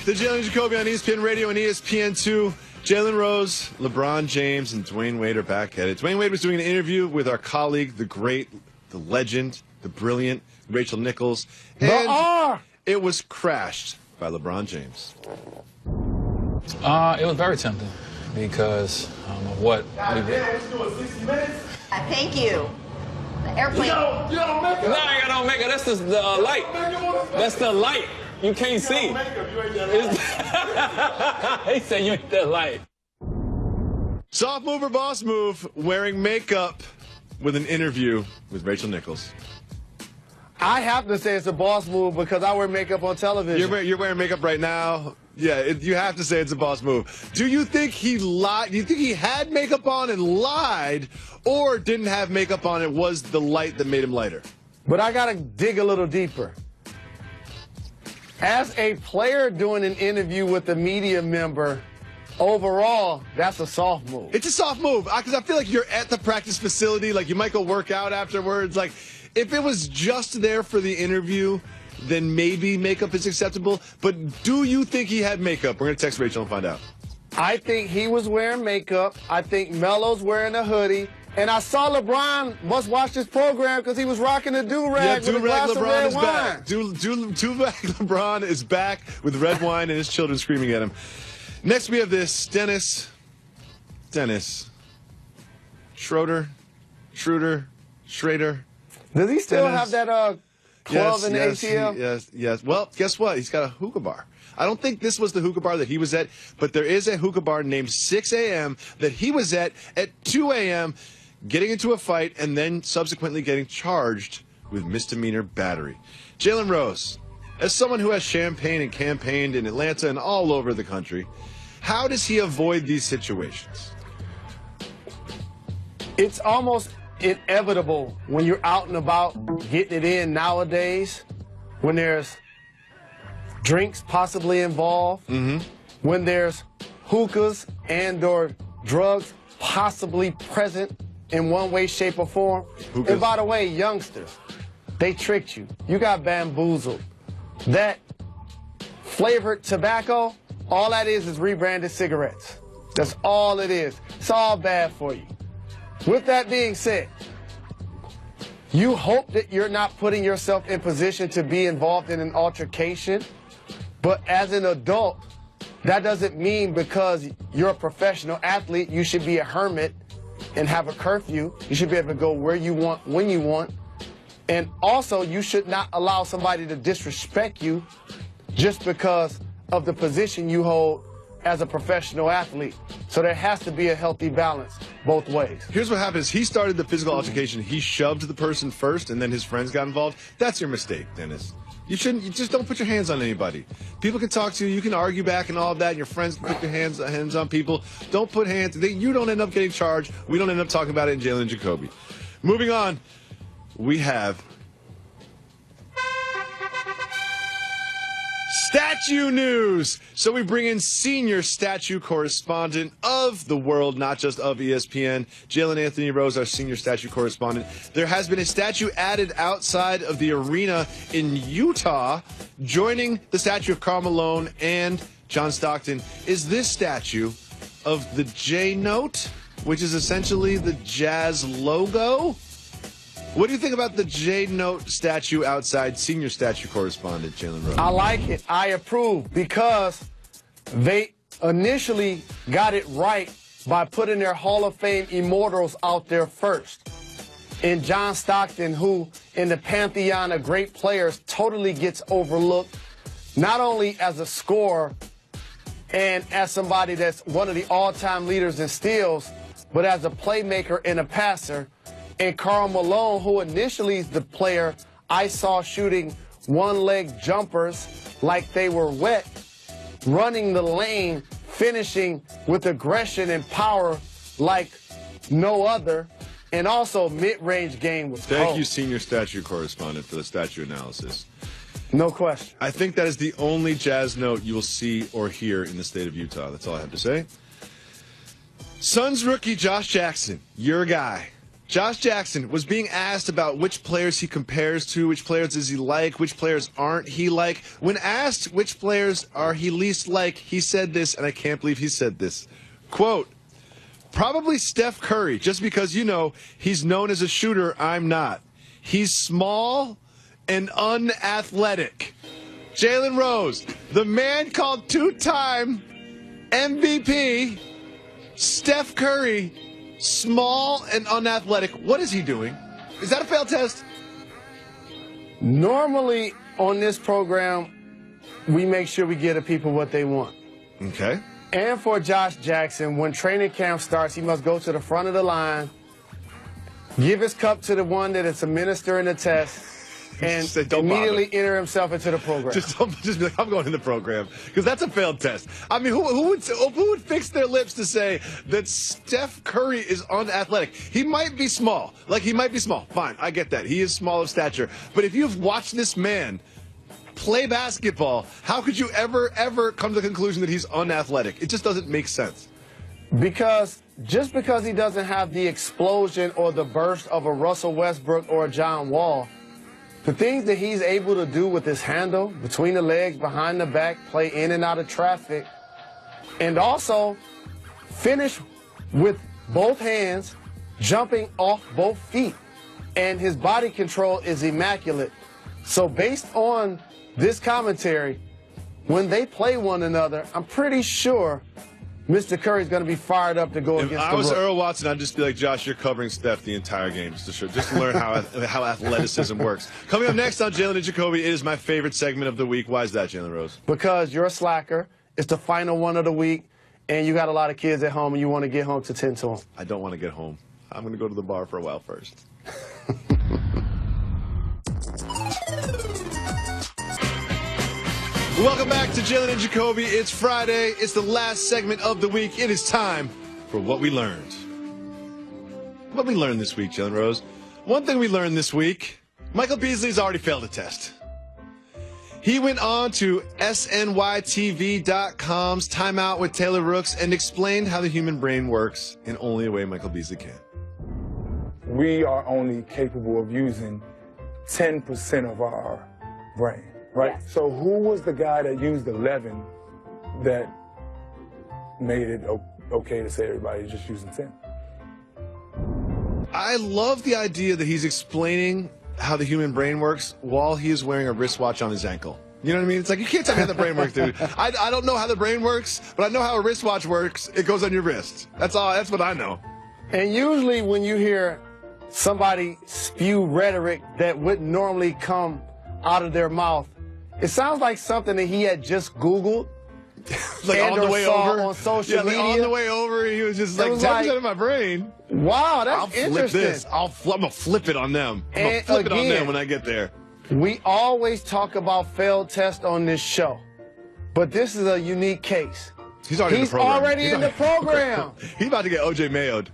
The Jalen Jacoby on ESPN Radio and ESPN2. Jalen Rose, LeBron James, and Dwyane Wade are back at it. Dwyane Wade was doing an interview with our colleague, the great, the legend, the brilliant Rachel Nichols. And it was crashed by LeBron James. It was very tempting because of what we did. Thank you. The airplane. You don't make it. No, I don't make it. That's the light. That's the light. You can't see. He said you ain't that light. Soft move or boss move, wearing makeup with an interview with Rachel Nichols. I have to say it's a boss move because I wear makeup on television. You're wearing makeup right now. Yeah, you have to say it's a boss move. Do you think he lied? Do you think he had makeup on and lied, or didn't have makeup on? It was the light that made him lighter. But I got to dig a little deeper. As a player doing an interview with a media member, overall, that's a soft move. It's a soft move because I feel like you're at the practice facility, like you might go work out afterwards. Like if it was just there for the interview, then maybe makeup is acceptable. But do you think he had makeup? We're going to text Rachel and find out. I think he was wearing makeup. I think Melo's wearing a hoodie. And I saw LeBron must watch this program because he was rocking a do-rag with a glass of red wine. Back. Do-rag LeBron is back with red wine and his children screaming at him. Next we have this, Dennis Schrader. Does he still have that club in the ATL? Yes. Well, guess what? He's got a hookah bar. I don't think this was the hookah bar that he was at, but there is a hookah bar named 6 a.m. that he was at 2 a.m., getting into a fight and then subsequently getting charged with misdemeanor battery. Jalen Rose, as someone who has champagne and campaigned in Atlanta and all over the country, how does he avoid these situations? It's almost inevitable when you're out and about getting it in nowadays, when there's drinks possibly involved, when there's hookahs and or drugs possibly present in one way, shape, or form. And by the way, youngsters, they tricked you. You got bamboozled. That flavored tobacco, all that is rebranded cigarettes. That's all it is. It's all bad for you. With that being said, you hope that you're not putting yourself in position to be involved in an altercation, but as an adult, that doesn't mean because you're a professional athlete, you should be a hermit and have a curfew. You should be able to go where you want, when you want. And also, you should not allow somebody to disrespect you just because of the position you hold as a professional athlete. So there has to be a healthy balance both ways. Here's what happens. He started the physical altercation. He shoved the person first, and then his friends got involved. That's your mistake, Dennis. You just don't put your hands on anybody. People can talk to you. You can argue back and all of that. And your friends can put their hands on people. Don't put hands. You don't end up getting charged. We don't end up talking about it in Jalen Jacoby. Moving on, we have statue news. So we bring in senior statue correspondent of the world, not just of ESPN, Jalen Anthony Rose, our senior statue correspondent. There has been a statue added outside of the arena in Utah, joining the statue of Karl Malone and John Stockton. Is this statue of the J Note, which is essentially the Jazz logo? What do you think about the J-Note statue outside, senior statue correspondent Jalen Rose? I like it. I approve because they initially got it right by putting their Hall of Fame immortals out there first. And John Stockton, who in the pantheon of great players totally gets overlooked, not only as a scorer and as somebody that's one of the all-time leaders in steals, but as a playmaker and a passer. And Karl Malone, who initially is the player I saw shooting one-leg jumpers like they were wet, running the lane, finishing with aggression and power like no other, and also mid-range game was cold. Thank you, senior statue correspondent, for the statue analysis. No question. I think that is the only Jazz note you will see or hear in the state of Utah. That's all I have to say. Suns rookie Josh Jackson, your guy, Josh Jackson was being asked about which players he compares to, which players does he like, which players aren't he like. When asked which players are he least like, he said this, and I can't believe he said this. Quote, probably Steph Curry, just because, you know, he's known as a shooter, I'm not. He's small and unathletic. Jalen Rose, the man called two-time MVP, Steph Curry, small and unathletic. What is he doing? Is that a failed test? Normally on this program, we make sure we give the people what they want. Okay. And for Josh Jackson, when training camp starts, he must go to the front of the line, give his cup to the one that is administering the test, and immediately enter himself into the program. Just be like, I'm going in the program, because that's a failed test. I mean, who would fix their lips to say that Steph Curry is unathletic? He might be small. Like, he might be small. Fine, I get that. He is small of stature. But if you've watched this man play basketball, how could you ever come to the conclusion that he's unathletic? It just doesn't make sense. Just because he doesn't have the explosion or the burst of a Russell Westbrook or a John Wall, the things that he's able to do with his handle, between the legs, behind the back, play in and out of traffic, and also finish with both hands, jumping off both feet, and his body control is immaculate. So based on this commentary, when they play one another, I'm pretty sure Mr. Curry's going to be fired up to go against the If I was Rook. Earl Watson, I'd just be like, Josh, you're covering Steph the entire game just to learn how athleticism works. Coming up next on Jalen and Jacoby, it is my favorite segment of the week. Why is that, Jalen Rose? Because you're a slacker. It's the final one of the week, and you got a lot of kids at home, and you want to get home to tend to them. I don't want to get home. I'm going to go to the bar for a while first. Welcome back to Jalen and Jacoby. It's Friday. It's the last segment of the week. It is time for What We Learned. What we learned this week, Jalen Rose. One thing we learned this week, Michael Beasley's already failed a test. He went on to SNYTV.com's Time Out with Taylor Rooks and explained how the human brain works in only a way Michael Beasley can. We are only capable of using 10% of our brain. Right? Yes. So who was the guy that used 11 that made it okay to say everybody's just using 10? I love the idea that he's explaining how the human brain works while he is wearing a wristwatch on his ankle. You know what I mean? It's like, you can't tell me how the brain works, dude. I don't know how the brain works, but I know how a wristwatch works. It goes on your wrist. That's all. That's what I know. And usually when you hear somebody spew rhetoric that wouldn't normally come out of their mouth, it sounds like something that he had just Googled. Like on the way over on social media. On the way over, he was just like 10% of my brain. Wow, that's I'll flip interesting. this. I'm gonna flip it on them. I'm gonna And flip it on them again, when I get there. We always talk about failed tests on this show, but this is a unique case. He's already in the program. Already in the program. He's about to get OJ Mayo'd.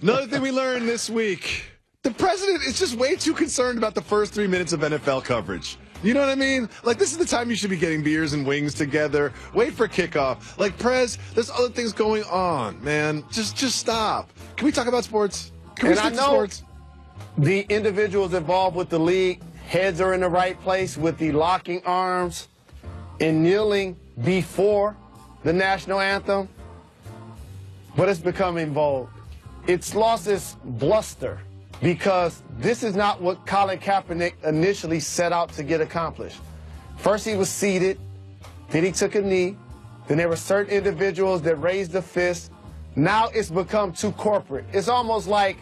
Another thing we learned this week: the president is just way too concerned about the first 3 minutes of NFL coverage. You know what I mean? Like, this is the time you should be getting beers and wings together. Wait for kickoff. Like, Prez, there's other things going on, man. Just stop. Can we talk about sports? Can we stick to sports? The individuals involved with the league, heads are in the right place with the locking arms and kneeling before the national anthem, but it's becoming vogue. It's lost its bluster, because this is not what Colin Kaepernick initially set out to get accomplished. First he was seated, then he took a knee, then there were certain individuals that raised a fist. Now it's become too corporate. It's almost like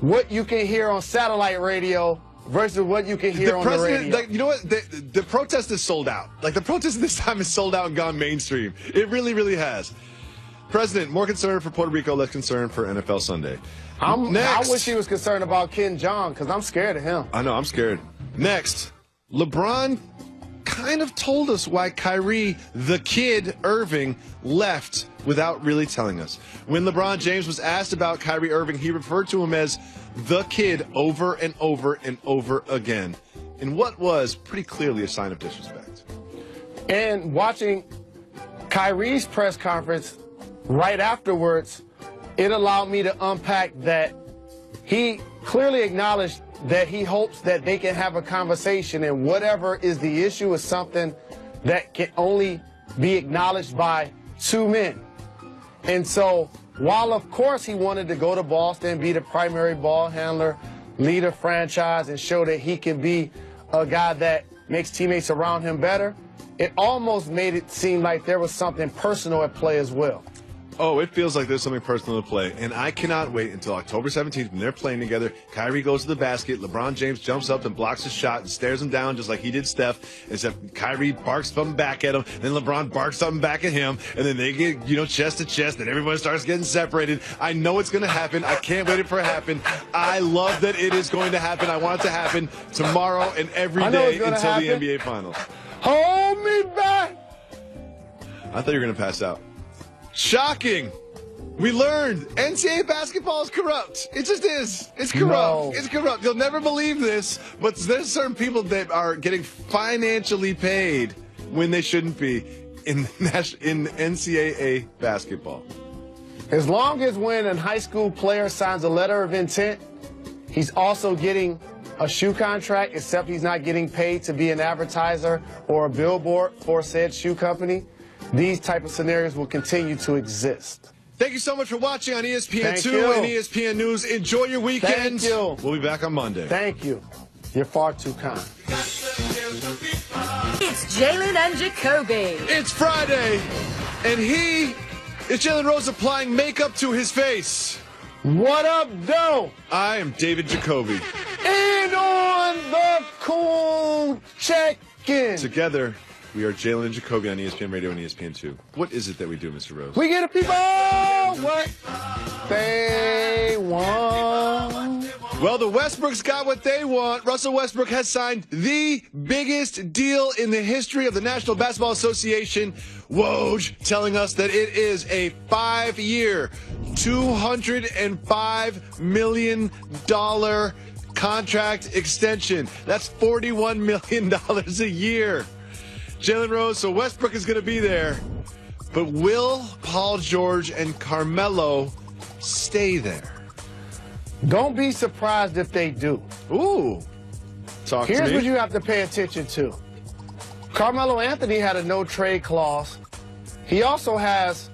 what you can hear on satellite radio versus what you can hear on the radio. Like, you know what? The protest is sold out. Like, the protest this time is sold out and gone mainstream. It really, really has. President, more concerned for Puerto Rico, less concerned for NFL Sunday. I Next. wish he was concerned about Ken Jong, because I'm scared of him. I know, I'm scared. Next, LeBron kind of told us why Kyrie, the kid Irving, left without really telling us. When LeBron James was asked about Kyrie Irving, he referred to him as the kid over and over and over again, in what was pretty clearly a sign of disrespect. And watching Kyrie's press conference right afterwards, it allowed me to unpack that he clearly acknowledged that he hopes that they can have a conversation, and whatever is the issue is something that can only be acknowledged by two men. And so, while of course he wanted to go to Boston, be the primary ball handler, lead a franchise, and show that he can be a guy that makes teammates around him better, it almost made it seem like there was something personal at play as well. Oh, it feels like there's something personal at play. And I cannot wait until October 17th when they're playing together. Kyrie goes to the basket. LeBron James jumps up and blocks his shot and stares him down just like he did Steph. Except Kyrie barks something back at him. Then LeBron barks something back at him. And then they get, chest to chest. And everybody starts getting separated. I know it's going to happen. I can't wait for it to happen. I love that it is going to happen. I want it to happen tomorrow and every day until the NBA Finals. Hold me back. I thought you were going to pass out. Shocking. We learned NCAA basketball is corrupt. It just is. It's corrupt. No. It's corrupt. You'll never believe this, but there's certain people that are getting financially paid when they shouldn't be in NCAA basketball. As long as when a high school player signs a letter of intent, he's also getting a shoe contract, except he's not getting paid to be an advertiser or a billboard for said shoe company, these type of scenarios will continue to exist. Thank you so much for watching on ESPN2 and ESPN News. Enjoy your weekend. Thank you. We'll be back on Monday. Thank you. You're far too kind. It's Jalen and Jacoby. It's Friday, and he is Jalen Rose applying makeup to his face. What up, Doe? I am David Jacoby. And on the cool check-in. Together, we are Jalen and Jacoby on ESPN Radio and ESPN2. What is it that we do, Mr. Rose? We get the people what they want. Well, the Westbrooks got what they want. Russell Westbrook has signed the biggest deal in the history of the National Basketball Association. Woj telling us that it is a 5-year, $205 million contract extension. That's $41 million a year. Jalen Rose, so Westbrook is going to be there. But will Paul George and Carmelo stay there? Don't be surprised if they do. Ooh. Talk to me. Here's what you have to pay attention to. Carmelo Anthony had a no-trade clause. He also has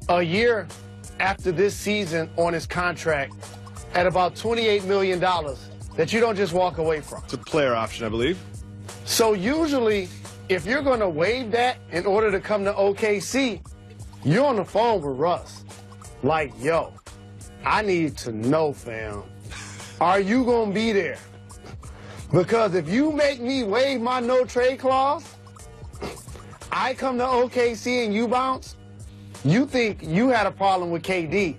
a year after this season on his contract at about $28 million that you don't just walk away from. It's a player option, I believe. So usually, if you're going to waive that in order to come to OKC, you're on the phone with Russ. Like, yo, I need to know, fam, are you going to be there? Because if you make me waive my no-trade clause, I come to OKC and you bounce, you think you had a problem with KD,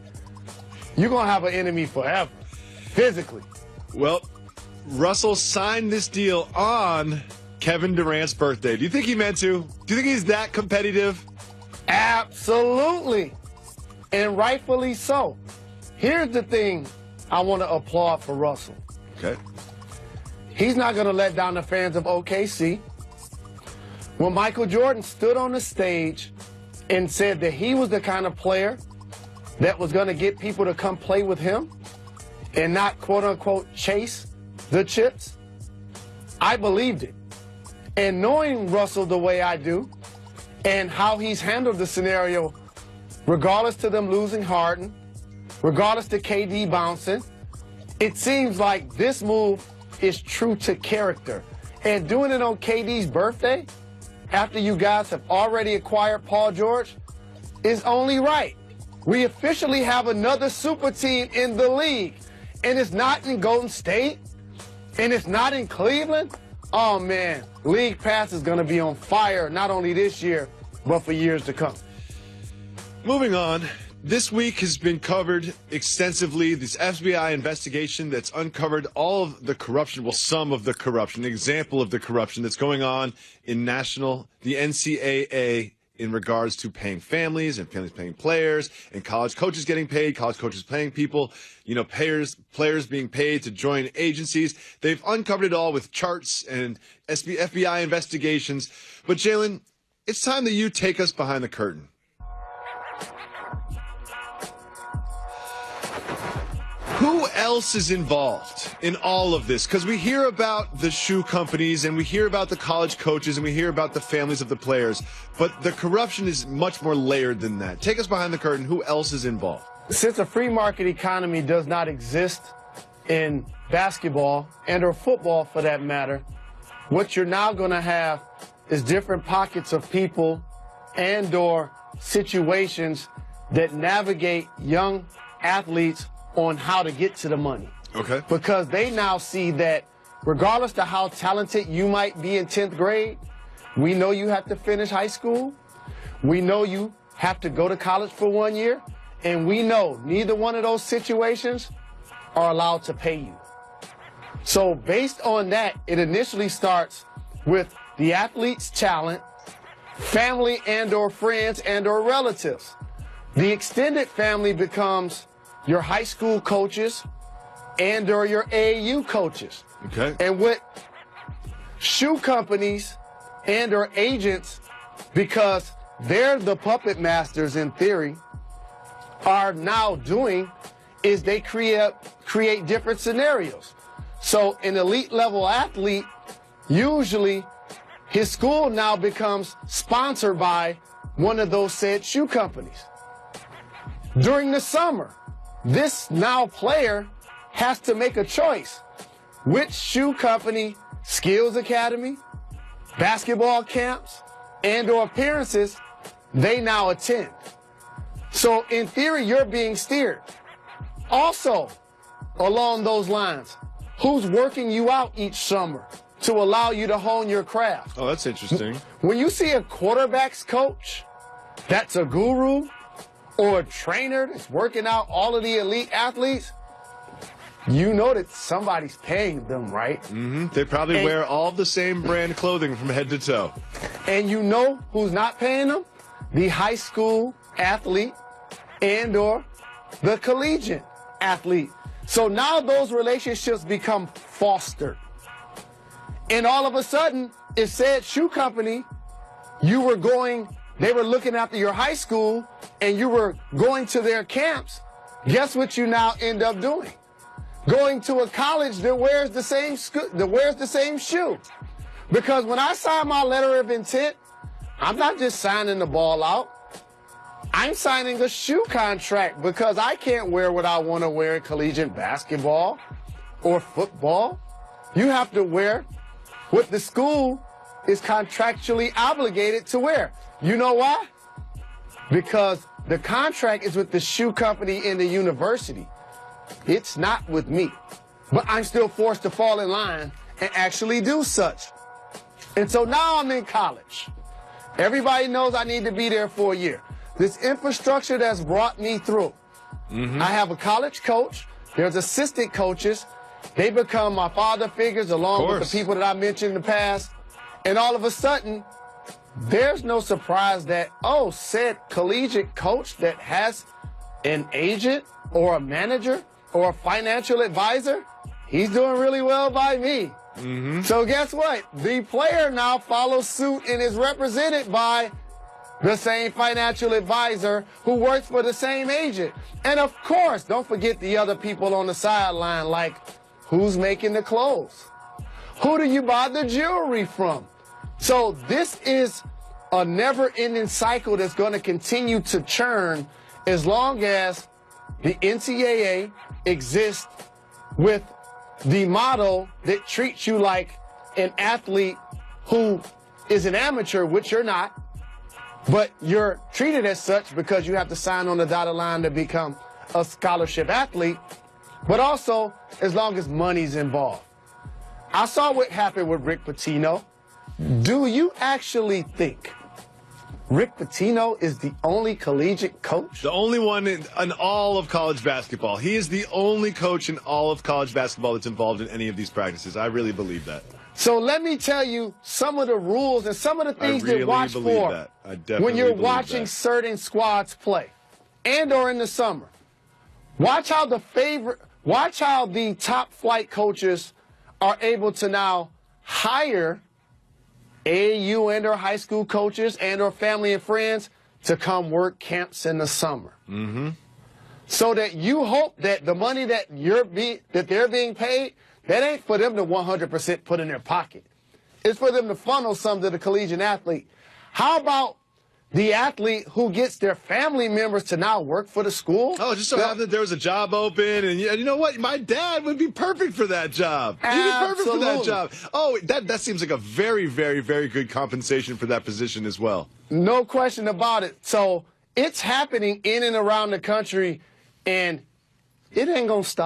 you're going to have an enemy forever, physically. Well, Russell signed this deal on Kevin Durant's birthday. Do you think he meant to? Do you think he's that competitive? Absolutely. And rightfully so. Here's the thing I want to applaud for Russell. Okay. He's not going to let down the fans of OKC. When Michael Jordan stood on the stage and said that he was the kind of player that was going to get people to come play with him and not, quote-unquote, chase the chips, I believed it. And knowing Russell the way I do and how he's handled the scenario, regardless to them losing Harden, regardless to KD bouncing, it seems like this move is true to character. And doing it on KD's birthday, after you guys have already acquired Paul George, is only right. We officially have another super team in the league. And it's not in Golden State, and it's not in Cleveland. Oh, man, League Pass is going to be on fire, not only this year, but for years to come. Moving on, this week has been covered extensively. This FBI investigation that's uncovered all of the corruption, well, some of the corruption, an example of the corruption that's going on in the NCAA in regards to paying families and families paying players and college coaches getting paid, college coaches paying people, players being paid to join agencies. They've uncovered it all with charts and FBI investigations. But Jalen, it's time that you take us behind the curtain. Who else is involved in all of this? Because we hear about the shoe companies and we hear about the college coaches and we hear about the families of the players, but the corruption is much more layered than that. Take us behind the curtain. Who else is involved? Since a free market economy does not exist in basketball and or football for that matter, what you're now going to have is different pockets of people and or situations that navigate young athletes on how to get to the money. Okay. Because they now see that regardless of how talented you might be in 10th grade, we know you have to finish high school. We know you have to go to college for 1 year. And we know neither one of those situations are allowed to pay you. So based on that, it initially starts with the athlete's talent, family and or friends and or relatives. The extended family becomes your high school coaches and or your AAU coaches. Okay. And with shoe companies and or agents, because they're the puppet masters in theory, are now doing is they create different scenarios. So an elite level athlete, usually his school now becomes sponsored by one of those said shoe companies. During the summer, this now player has to make a choice. Which shoe company, skills academy, basketball camps, and or appearances they now attend. So in theory, you're being steered. Also, along those lines, who's working you out each summer to allow you to hone your craft? Oh, that's interesting. When you see a quarterback's coach that's a guru, or a trainer that's working out all of the elite athletes, you know that somebody's paying them, right? Mm-hmm. They probably wear all the same brand clothing from head to toe. And you know who's not paying them? The high school athlete and or the collegiate athlete. So now those relationships become fostered. And all of a sudden, it said shoe company, they were looking after your high school and you were going to their camps. Guess what you now end up doing? Going to a college that wears the same shoe. Because when I sign my letter of intent, I'm not just signing the ball out. I'm signing a shoe contract because I can't wear what I want to wear in collegiate basketball or football. You have to wear what the school is contractually obligated to wear. You know why? Because the contract is with the shoe company and the university. It's not with me. But I'm still forced to fall in line and actually do such. And so now I'm in college. Everybody knows I need to be there for a year. This infrastructure that's brought me through. Mm-hmm. I have a college coach. There's assistant coaches. They become my father figures along with the people that I mentioned in the past. And all of a sudden, there's no surprise that, said collegiate coach that has an agent or a manager or a financial advisor, he's doing really well by me. Mm-hmm. So guess what? The player now follows suit and is represented by the same financial advisor who works for the same agent. And of course, don't forget the other people on the sideline, like who's making the clothes? Who do you buy the jewelry from? So this is a never-ending cycle that's going to continue to churn as long as the NCAA exists with the model that treats you like an athlete who is an amateur, which you're not, but you're treated as such because you have to sign on the dotted line to become a scholarship athlete, but also as long as money's involved. I saw what happened with Rick Pitino. Do you actually think Rick Pitino is the only collegiate coach? The only one in all of college basketball. He is the only coach in all of college basketball that's involved in any of these practices. I really believe that. So let me tell you some of the rules and some of the things to watch for when you're watching certain squads play and or in the summer. Watch how the top flight coaches are able to now hire AAU and or high school coaches and or family and friends to come work camps in the summer. Mm-hmm. so that you hope that the money that they're being paid, that ain't for them to 100% put in their pocket. It's for them to funnel some to the collegiate athlete. How about the athlete who gets their family members to now work for the school? Oh, just so happened that there was a job open, and you know what? My dad would be perfect for that job. He'd be perfect for that job. Oh, that seems like a very, very, very good compensation for that position as well. No question about it. So it's happening in and around the country, and it ain't going to stop.